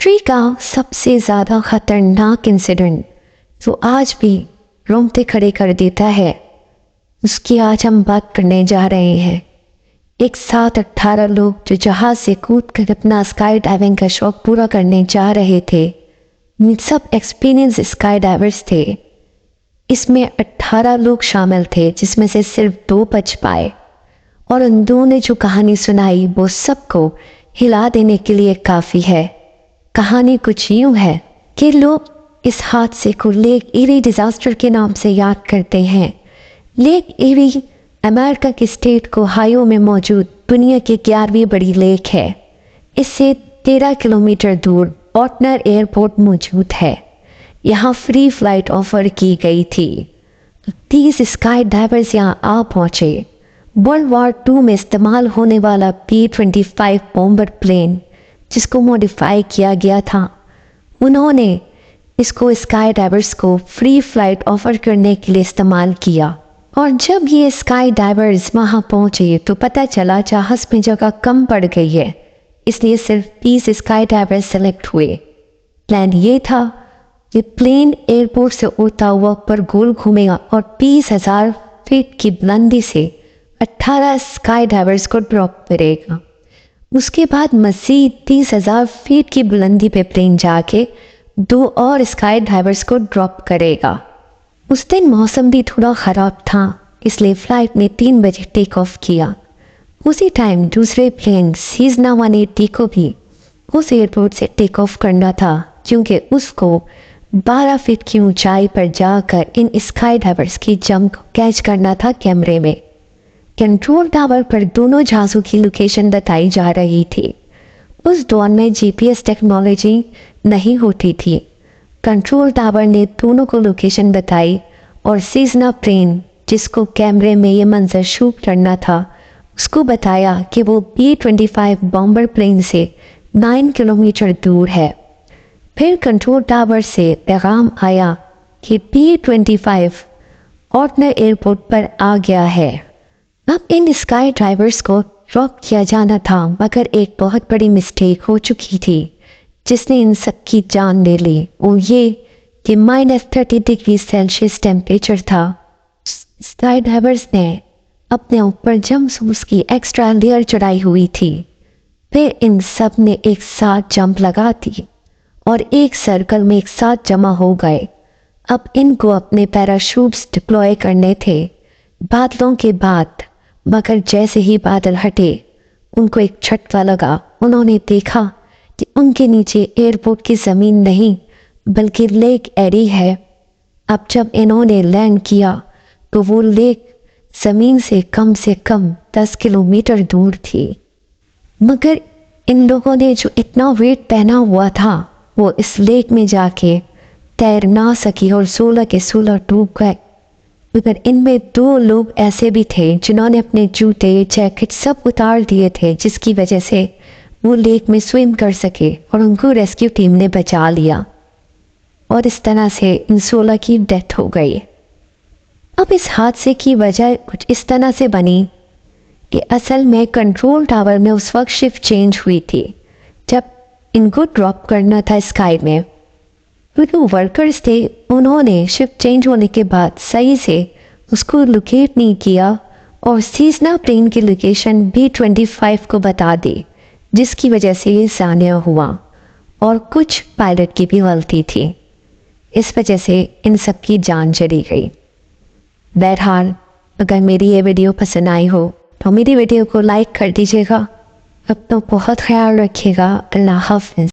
History का सबसे ज़्यादा ख़तरनाक इंसिडेंट जो आज भी रोंगटे खड़े कर देता है, उसकी आज हम बात करने जा रहे हैं। एक साथ 18 लोग जो जहाज़ से कूद कर अपना स्काई डाइविंग का शौक पूरा करने जा रहे थे। ये सब एक्सपीरियंस स्काई डाइवर्स थे। इसमें 18 लोग शामिल थे, जिसमें से सिर्फ 2 बच पाए। और उन 2 ने जो कहानी सुनाई वो सबको हिला देने के लिए काफ़ी है। कहानी कुछ यूँ है कि लोग इस हादसे को लेक एरी डिज़ास्टर के नाम से याद करते हैं। लेक एरी अमेरिका के स्टेट ओहायो में मौजूद दुनिया की 11वीं बड़ी लेक है। इससे 13 किलोमीटर दूर पोर्टनर एयरपोर्ट मौजूद है। यहाँ फ्री फ्लाइट ऑफर की गई थी। 30 स्काई डाइवर्स यहाँ आ पहुँचे। वर्ल्ड वॉर 2 में इस्तेमाल होने वाला P-25 बॉम्बर प्लेन, जिसको मॉडिफाई किया गया था, उन्होंने इसको स्काई डाइवर्स को फ्री फ्लाइट ऑफर करने के लिए इस्तेमाल किया। और जब ये स्काई डाइवर्स वहाँ पहुँचे तो पता चला जहाज़ में जगह कम पड़ गई है, इसलिए सिर्फ 30 स्काई डाइवर्स सेलेक्ट हुए। प्लान ये था कि प्लेन एयरपोर्ट से उड़ता हुआ ऊपर गोल घूमेगा और 20,000 फीट की बुलंदी से 18 स्काई डाइवर्स को ड्रॉप करेगा। उसके बाद मज़ीद 30,000 फीट की बुलंदी पे प्लेन जाके 2 और स्काई डाइवर्स को ड्रॉप करेगा। उस दिन मौसम भी थोड़ा ख़राब था, इसलिए फ़्लाइट ने 3 बजे टेक ऑफ किया। उसी टाइम दूसरे प्लेन सीजना 180 को भी उस एयरपोर्ट से टेक ऑफ करना था, क्योंकि उसको 12 फीट की ऊंचाई पर जाकर इन स्काई डाइवर्स की जंप कैच करना था कैमरे में। कंट्रोल टावर पर दोनों जहाज़ों की लोकेशन बताई जा रही थी। उस दौर में GPS टेक्नोलॉजी नहीं होती थी। कंट्रोल टावर ने दोनों को लोकेशन बताई और सीजना प्लेन, जिसको कैमरे में ये मंजर शूट करना था, उसको बताया कि वो P-25 बॉम्बर प्लेन से 9 किलोमीटर दूर है। फिर कंट्रोल टावर से पैगाम आया कि P-25 पोर्टनर एयरपोर्ट पर आ गया है। अब इन स्काई ड्राइवर्स को ड्रॉप किया जाना था, मगर एक बहुत बड़ी मिस्टेक हो चुकी थी जिसने इन सब की जान ले ली। वो ये कि -30 डिग्री सेल्सियस टेम्परेचर था। स्काई डाइवर्स ने अपने ऊपर जंपसूट्स की एक्स्ट्रा लेयर चढ़ाई हुई थी। फिर इन सब ने एक साथ जंप लगा दी और एक सर्कल में एक साथ जमा हो गए। अब इनको अपने पैराशूट्स डिप्लॉय करने थे बादलों के बाद, मगर जैसे ही बादल हटे उनको एक झटका लगा। उन्होंने देखा कि उनके नीचे एयरपोर्ट की ज़मीन नहीं बल्कि लेक एरी है। अब जब इन्होंने लैंड किया तो वो लेक ज़मीन से कम 10 किलोमीटर दूर थी। मगर इन लोगों ने जो इतना वेट पहना हुआ था वो इस लेक में जाके तैर ना सकी और 16 के 16 डूब गए। मगर इनमें 2 लोग ऐसे भी थे जिन्होंने अपने जूते जैकेट सब उतार दिए थे, जिसकी वजह से वो लेक में स्विम कर सके और उनको रेस्क्यू टीम ने बचा लिया। और इस तरह से इन 16 की डेथ हो गई। अब इस हादसे की वजह कुछ इस तरह से बनी कि असल में कंट्रोल टावर में उस वक्त शिफ्ट चेंज हुई थी जब इनको ड्रॉप करना था स्काई में। जो वर्कर्स थे उन्होंने शिफ्ट चेंज होने के बाद सही से उसको लोकेट नहीं किया और सीजना प्लेन की लोकेशन P-25 को बता दी, जिसकी वजह से ये सान्या हुआ। और कुछ पायलट की भी गलती थी, इस वजह से इन सब की जान चली गई। बहरहाल, अगर मेरी ये वीडियो पसंद आई हो तो मेरी वीडियो को लाइक कर दीजिएगा। अब तो बहुत ख्याल रखिएगा। अल्लाह हाफ़िज़।